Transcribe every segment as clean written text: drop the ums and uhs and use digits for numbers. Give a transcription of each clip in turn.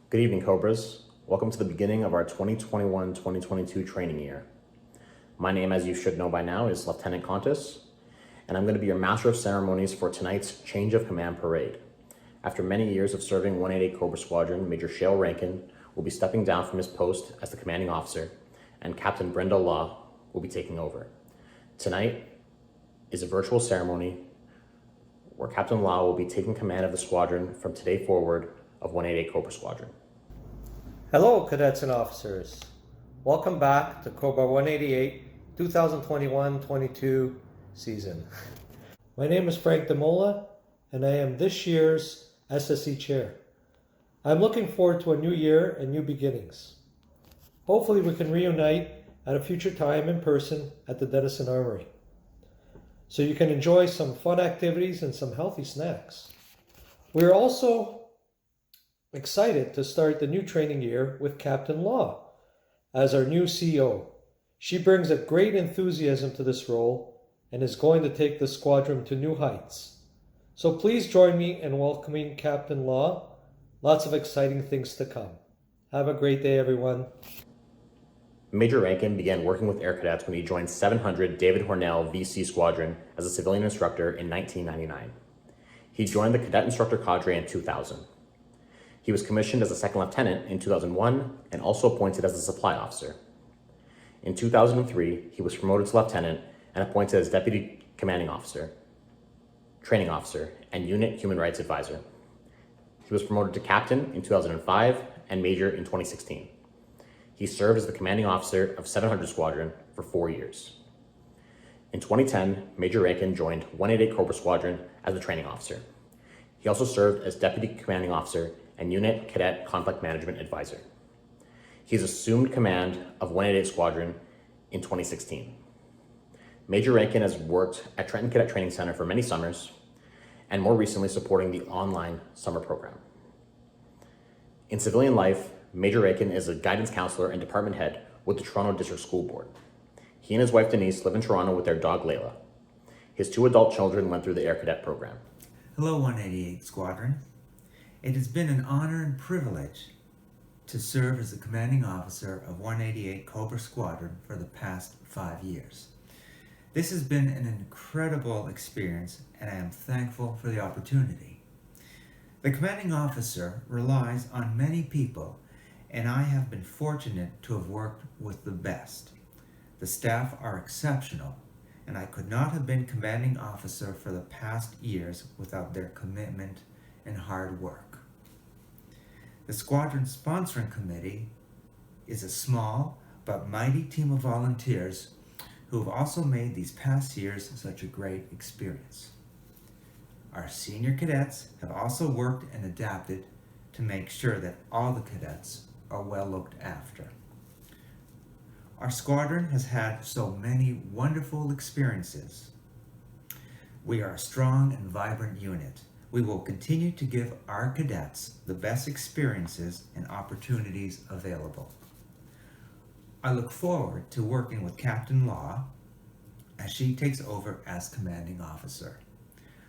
Good evening, Cobras. Welcome to the beginning of our 2021-2022 training year. My name, as you should know by now, is Lieutenant Contis, and I'm going to be your Master of Ceremonies for tonight's Change of Command Parade. After many years of serving 188 Cobra Squadron, Major Shael Reiken will be stepping down from his post as the commanding officer, and Captain Brenda will be taking over. Tonight is a virtual ceremony where Captain Law will be taking command of the squadron from today forward of 188 Cobra Squadron. Hello, cadets and officers. Welcome back to Cobra 188 2021-22 season. My name is Frank DeMola, and I am this year's SSE chair. I'm looking forward to a new year and new beginnings. Hopefully we can reunite at a future time in person at the Denison Armory, so you can enjoy some fun activities and some healthy snacks. We're also excited to start the new training year with Captain Law as our new CO. She brings a great enthusiasm to this role and is going to take the squadron to new heights. So please join me in welcoming Captain Law. Lots of exciting things to come. Have a great day, everyone. Major Reiken began working with Air Cadets when he joined 700 David Hornell VC Squadron as a civilian instructor in 1999. He joined the cadet instructor cadre in 2000. He was commissioned as a second lieutenant in 2001 and also appointed as a supply officer. In 2003, he was promoted to lieutenant and appointed as deputy commanding officer, training officer, and unit human rights advisor. He was promoted to captain in 2005 and major in 2016. He served as the commanding officer of 700 Squadron for 4 years. In 2010, Major Reiken joined 188 Cobra Squadron as the training officer. He also served as deputy commanding officer and unit cadet conflict management advisor. He's assumed command of 188 Squadron in 2016. Major Reiken has worked at Trenton Cadet Training Center for many summers and more recently supporting the online summer program. In civilian life, Major Reiken is a guidance counselor and department head with the Toronto District School Board. He and his wife Denise live in Toronto with their dog Layla. His 2 adult children went through the Air Cadet program. Hello 188 Squadron. It has been an honor and privilege to serve as the commanding officer of 188 Cobra Squadron for the past 5 years. This has been an incredible experience and I am thankful for the opportunity. The commanding officer relies on many people and I have been fortunate to have worked with the best. The staff are exceptional and I could not have been commanding officer for the past years without their commitment and hard work. The squadron sponsoring committee is a small but mighty team of volunteers who have also made these past years such a great experience. Our senior cadets have also worked and adapted to make sure that all the cadets are well looked after. Our squadron has had so many wonderful experiences. We are a strong and vibrant unit. We will continue to give our cadets the best experiences and opportunities available. I look forward to working with Captain Law as she takes over as commanding officer.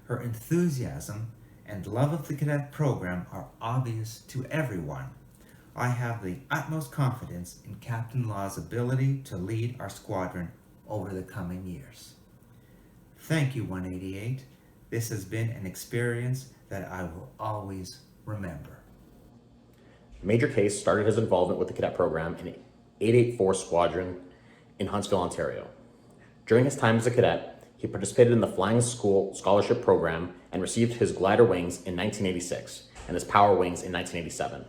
Her enthusiasm and love of the cadet program are obvious to everyone. I have the utmost confidence in Captain Law's ability to lead our squadron over the coming years. Thank you, 188. This has been an experience that I will always remember. Major Case started his involvement with the cadet program in 884 Squadron in Huntsville, Ontario. During his time as a cadet, he participated in the Flying School Scholarship Program and received his glider wings in 1986 and his power wings in 1987.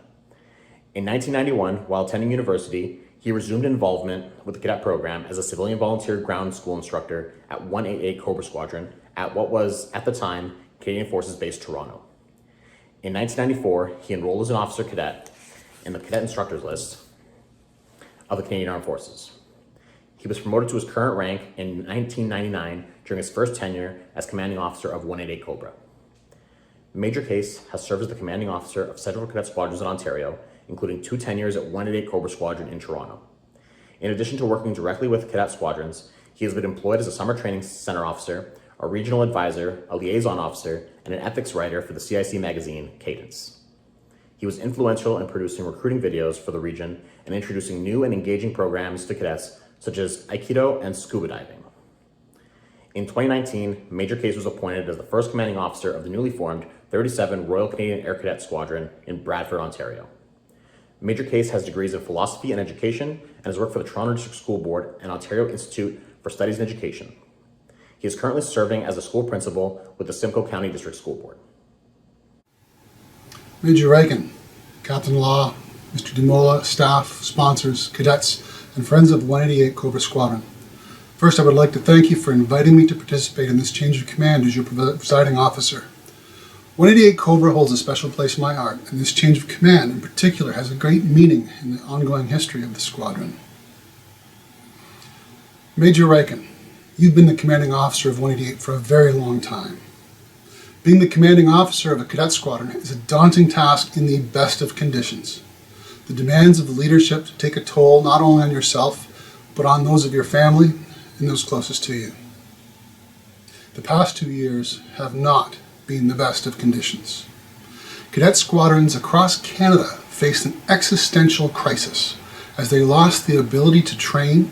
In 1991, while attending university, he resumed involvement with the cadet program as a civilian volunteer ground school instructor at 188 Cobra Squadron at what was, at the time, Canadian Forces Base Toronto. In 1994, he enrolled as an officer cadet in the cadet instructors list of the Canadian Armed Forces. He was promoted to his current rank in 1999 during his first tenure as commanding officer of 188 Cobra. Major Case has served as the commanding officer of several cadet squadrons in Ontario, including 2 tenures at 188 Cobra Squadron in Toronto. In addition to working directly with cadet squadrons, he has been employed as a summer training center officer, a regional advisor, a liaison officer, and an ethics writer for the CIC magazine, Cadence. He was influential in producing recruiting videos for the region and introducing new and engaging programs to cadets such as Aikido and scuba diving. In 2019, Major Case was appointed as the first commanding officer of the newly formed 37 Royal Canadian Air Cadet Squadron in Bradford, Ontario. Major Case has degrees in philosophy and education and has worked for the Toronto District School Board and Ontario Institute for Studies in Education. He is currently serving as a school principal with the Simcoe County District School Board. Major Reiken, Captain Law, Mr. DeMola, staff, sponsors, cadets, and friends of 188 Cobra Squadron. First, I would like to thank you for inviting me to participate in this change of command as your presiding officer. 188 Cobra holds a special place in my heart, and this change of command in particular has a great meaning in the ongoing history of the squadron. Major Reiken, you've been the commanding officer of 188 for a very long time. Being the commanding officer of a cadet squadron is a daunting task in the best of conditions. The demands of the leadership take a toll not only on yourself, but on those of your family and those closest to you. The past 2 years have not been the best of conditions. Cadet squadrons across Canada faced an existential crisis as they lost the ability to train,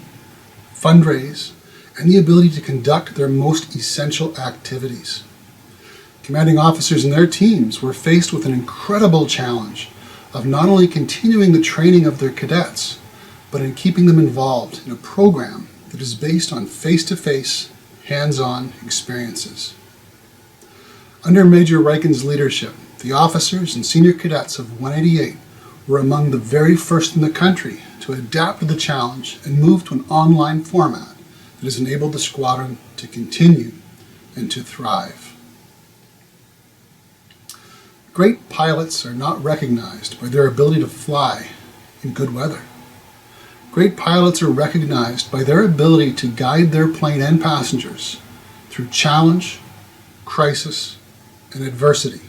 fundraise, and the ability to conduct their most essential activities. Commanding officers and their teams were faced with an incredible challenge of not only continuing the training of their cadets, but in keeping them involved in a program that is based on face-to-face, hands-on experiences. Under Major Reiken's leadership, the officers and senior cadets of 188 were among the very first in the country to adapt to the challenge and move to an online format that has enabled the squadron to continue and to thrive. Great pilots are not recognized by their ability to fly in good weather. Great pilots are recognized by their ability to guide their plane and passengers through challenge, crisis, and adversity.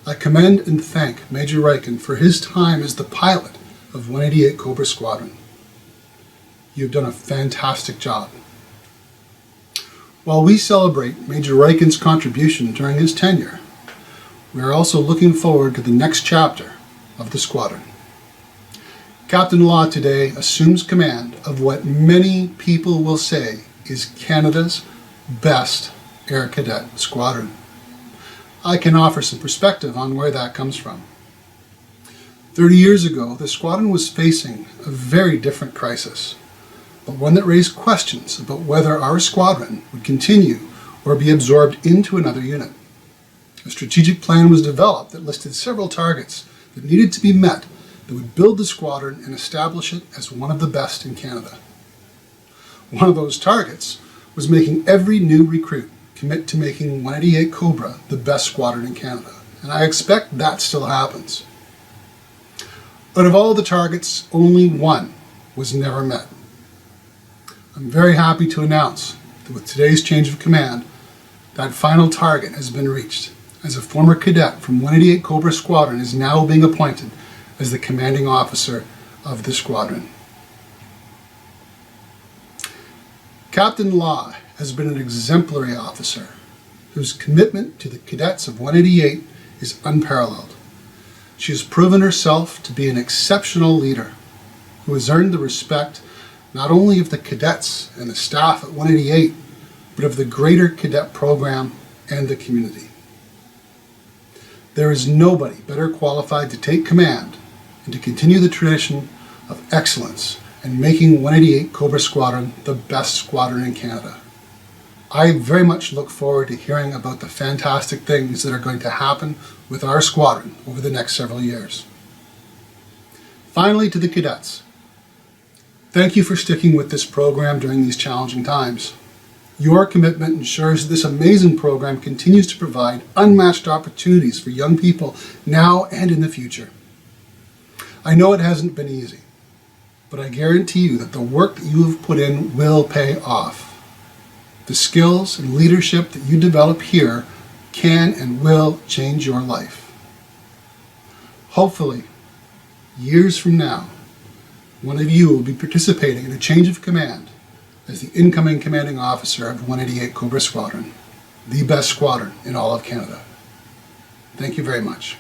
I commend and thank Major Reiken for his time as the pilot of 188 Cobra Squadron. You've done a fantastic job. While we celebrate Major Reiken's contribution during his tenure, we are also looking forward to the next chapter of the squadron. Captain Law today assumes command of what many people will say is Canada's best Air Cadet squadron. I can offer some perspective on where that comes from. 30 years ago, the squadron was facing a very different crisis, but one that raised questions about whether our squadron would continue or be absorbed into another unit. A strategic plan was developed that listed several targets that needed to be met that would build the squadron and establish it as one of the best in Canada. One of those targets was making every new recruit commit to making 188 Cobra the best squadron in Canada, and I expect that still happens. Out of all the targets, only one was never met. I'm very happy to announce that with today's change of command, that final target has been reached, as a former cadet from 188 Cobra Squadron is now being appointed as the commanding officer of the squadron. Captain Law has been an exemplary officer whose commitment to the cadets of 188 is unparalleled. She has proven herself to be an exceptional leader who has earned the respect not only of the cadets and the staff at 188, but of the greater cadet program and the community. There is nobody better qualified to take command and to continue the tradition of excellence and making 188 Cobra Squadron the best squadron in Canada. I very much look forward to hearing about the fantastic things that are going to happen with our squadron over the next several years. Finally, to the cadets, thank you for sticking with this program during these challenging times. Your commitment ensures that this amazing program continues to provide unmatched opportunities for young people now and in the future. I know it hasn't been easy, but I guarantee you that the work that you have put in will pay off. The skills and leadership that you develop here can and will change your life. Hopefully, years from now, one of you will be participating in a change of command as the incoming commanding officer of 188 Cobra Squadron, the best squadron in all of Canada. Thank you very much.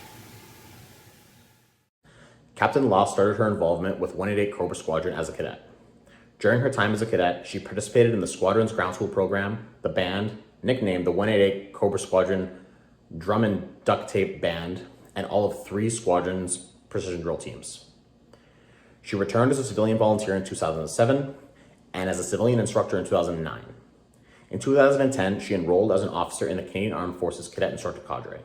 Captain Law started her involvement with 188 Cobra Squadron as a cadet. During her time as a cadet, she participated in the squadron's ground school program, the band, nicknamed the 188 Cobra Squadron Drum and Duct Tape Band, and all of 3 squadrons' precision drill teams. She returned as a civilian volunteer in 2007 and as a civilian instructor in 2009. In 2010, she enrolled as an officer in the Canadian Armed Forces Cadet Instructor Cadre.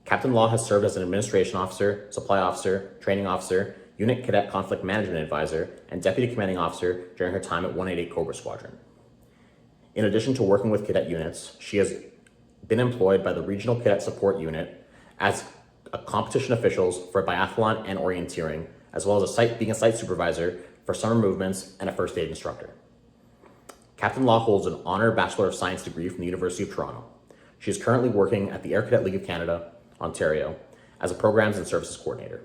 Captain Law has served as an administration officer, supply officer, training officer, unit cadet conflict management advisor, and deputy commanding officer during her time at 188 Cobra Squadron. In addition to working with cadet units, she has been employed by the Regional Cadet Support Unit as a competition officials for biathlon and orienteering, as well as being a site supervisor for summer movements and a first aid instructor. Captain Law holds an Honour Bachelor of Science degree from the University of Toronto. She is currently working at the Air Cadet League of Canada, Ontario, as a Programs and Services Coordinator.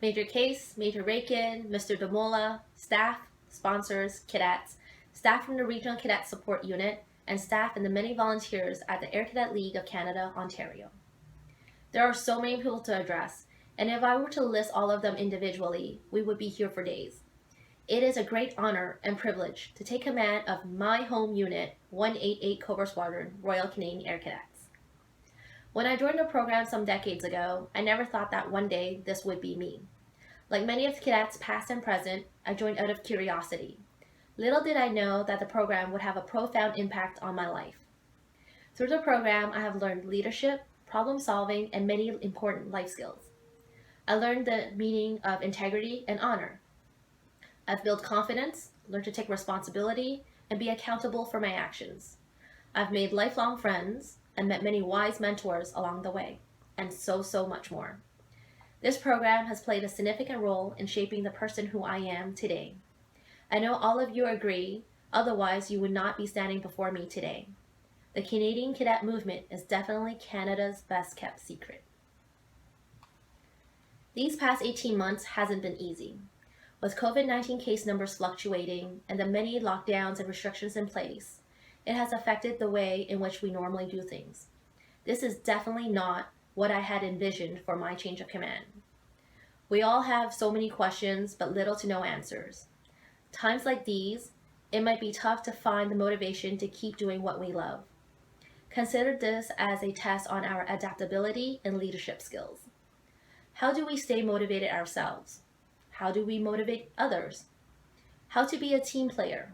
Major Case, Major Reiken, Mr. Damola, staff, sponsors, cadets, staff from the Regional Cadet Support Unit, and staff and the many volunteers at the Air Cadet League of Canada, Ontario. There are so many people to address, and if I were to list all of them individually, we would be here for days. It is a great honor and privilege to take command of my home unit, 188 Cobra Squadron, Royal Canadian Air Cadets. When I joined the program some decades ago, I never thought that one day this would be me. Like many of the cadets past and present, I joined out of curiosity. Little did I know that the program would have a profound impact on my life. Through the program, I have learned leadership, problem solving, and many important life skills. I learned the meaning of integrity and honor. I've built confidence, learned to take responsibility, and be accountable for my actions. I've made lifelong friends and met many wise mentors along the way, and so much more. This program has played a significant role in shaping the person who I am today. I know all of you agree, otherwise you would not be standing before me today. The Canadian Cadet movement is definitely Canada's best kept secret. These past 18 months hasn't been easy. With COVID-19 case numbers fluctuating and the many lockdowns and restrictions in place, it has affected the way in which we normally do things. This is definitely not what I had envisioned for my change of command. We all have so many questions, but little to no answers. Times like these, it might be tough to find the motivation to keep doing what we love. Consider this as a test on our adaptability and leadership skills. How do we stay motivated ourselves? How do we motivate others? How to be a team player?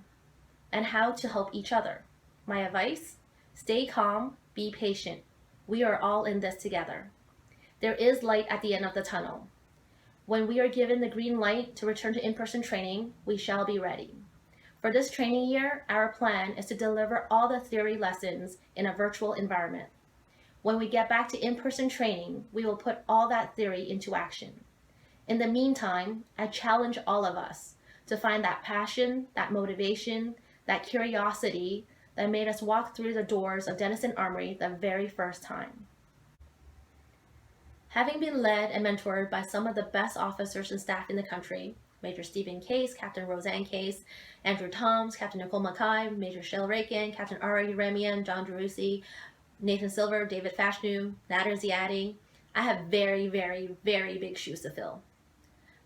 And how to help each other? My advice? Stay calm, be patient. We are all in this together. There is light at the end of the tunnel. When we are given the green light to return to in-person training, we shall be ready. For this training year, our plan is to deliver all the theory lessons in a virtual environment. When we get back to in-person training, we will put all that theory into action. In the meantime, I challenge all of us to find that passion, that motivation, that curiosity that made us walk through the doors of Denison Armory the very first time. Having been led and mentored by some of the best officers and staff in the country, Major Stephen Case, Captain Roseanne Case, Andrew Toms, Captain Nicole Mackay, Major Shael Reiken, Captain Ari Remian, John Drusi, Nathan Silver, David Fashnu, Nader Ziadi, I have very big shoes to fill.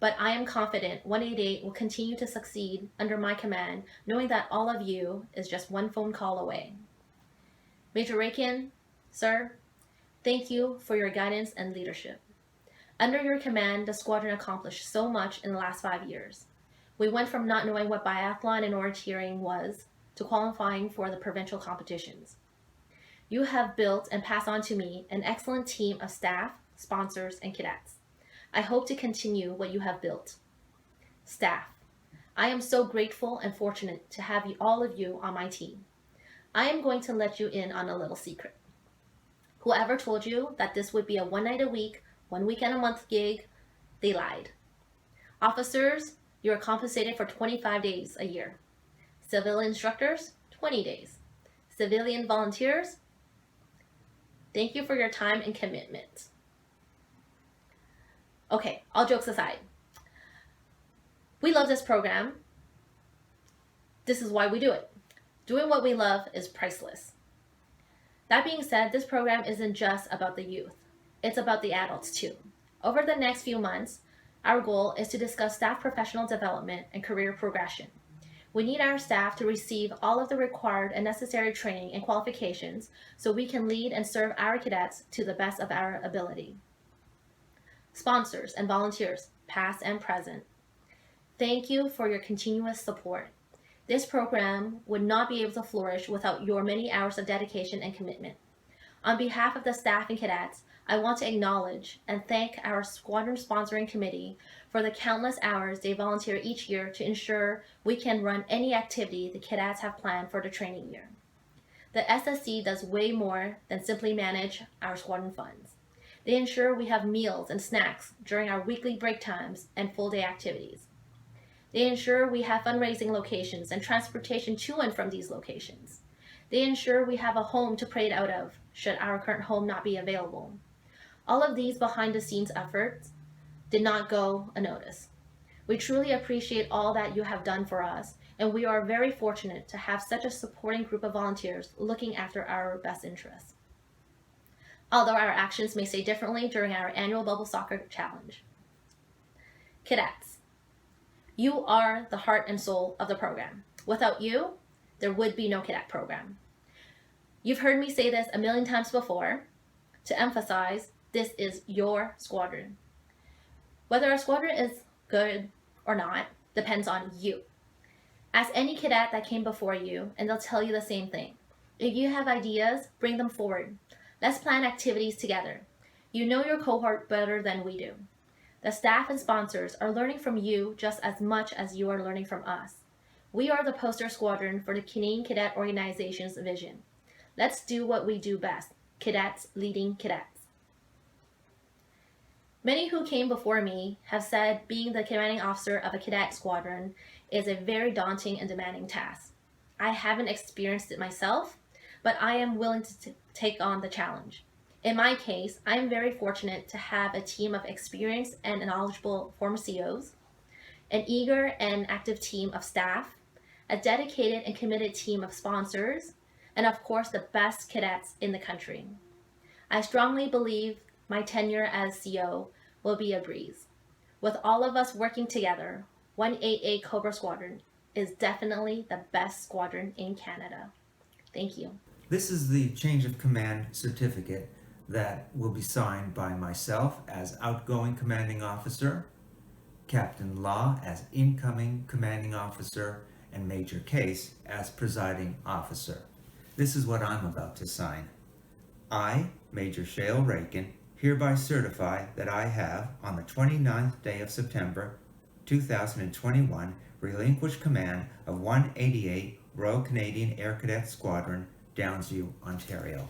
But I am confident 188 will continue to succeed under my command, knowing that all of you is just one phone call away. Major Reiken, sir, thank you for your guidance and leadership. Under your command, the squadron accomplished so much in the last 5 years. We went from not knowing what biathlon and orienteering was to qualifying for the provincial competitions. You have built and passed on to me an excellent team of staff, sponsors, and cadets. I hope to continue what you have built. Staff, I am so grateful and fortunate to have all of you on my team. I am going to let you in on a little secret. Whoever told you that this would be a 1 night a week, 1 weekend a month gig, they lied. Officers, you are compensated for 25 days a year. Civilian instructors, 20 days. Civilian volunteers, thank you for your time and commitment. Okay, all jokes aside. We love this program. This is why we do it. Doing what we love is priceless. That being said, this program isn't just about the youth. It's about the adults too. Over the next few months, our goal is to discuss staff professional development and career progression. We need our staff to receive all of the required and necessary training and qualifications so we can lead and serve our cadets to the best of our ability. Sponsors and volunteers, past and present, thank you for your continuous support. This program would not be able to flourish without your many hours of dedication and commitment. On behalf of the staff and cadets, I want to acknowledge and thank our Squadron Sponsoring Committee for the countless hours they volunteer each year to ensure we can run any activity the cadets have planned for the training year. The SSC does way more than simply manage our squadron funds. They ensure we have meals and snacks during our weekly break times and full day activities. They ensure we have fundraising locations and transportation to and from these locations. They ensure we have a home to parade out of, should our current home not be available. All of these behind the scenes efforts did not go unnoticed. We truly appreciate all that you have done for us, and we are very fortunate to have such a supporting group of volunteers looking after our best interests. Although our actions may say differently during our annual Bubble Soccer Challenge. Cadets, you are the heart and soul of the program. Without you, there would be no cadet program. You've heard me say this a million times before. To emphasize, this is your squadron. Whether our squadron is good or not depends on you. Ask any cadet that came before you, and they'll tell you the same thing. If you have ideas, bring them forward. Let's plan activities together. You know your cohort better than we do. The staff and sponsors are learning from you just as much as you are learning from us. We are the poster squadron for the Canadian Cadet Organization's vision. Let's do what we do best, cadets leading cadets. Many who came before me have said being the commanding officer of a cadet squadron is a very daunting and demanding task. I haven't experienced it myself, but I am willing to take on the challenge. In my case, I am very fortunate to have a team of experienced and knowledgeable former COs, an eager and active team of staff, a dedicated and committed team of sponsors, and of course the best cadets in the country. I strongly believe my tenure as CO will be a breeze. With all of us working together, 188 Cobra Squadron is definitely the best squadron in Canada. Thank you. This is the change of command certificate that will be signed by myself as outgoing commanding officer, Captain Law as incoming commanding officer, and Major Case as presiding officer. This is what I'm about to sign. I, Major Shael Reiken, hereby certify that I have, on the 29th day of September 2021, relinquished command of 188 Royal Canadian Air Cadet Squadron, Downsview, Ontario.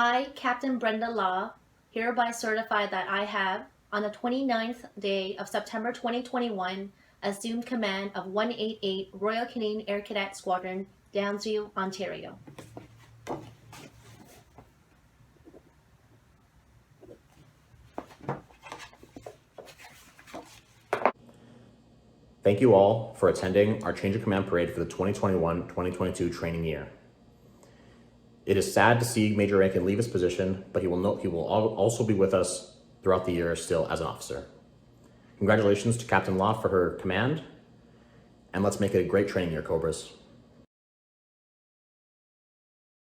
I, Captain Brenda Law, hereby certify that I have, on the 29th day of September 2021, assumed command of 188 Royal Canadian Air Cadet Squadron, Downsview, Ontario. Thank you all for attending our Change of Command Parade for the 2021-2022 training year. It is sad to see Major Reiken leave his position, but he will also be with us throughout the year still as an officer. Congratulations to Captain Law for her command, and let's make it a great training year, Cobras.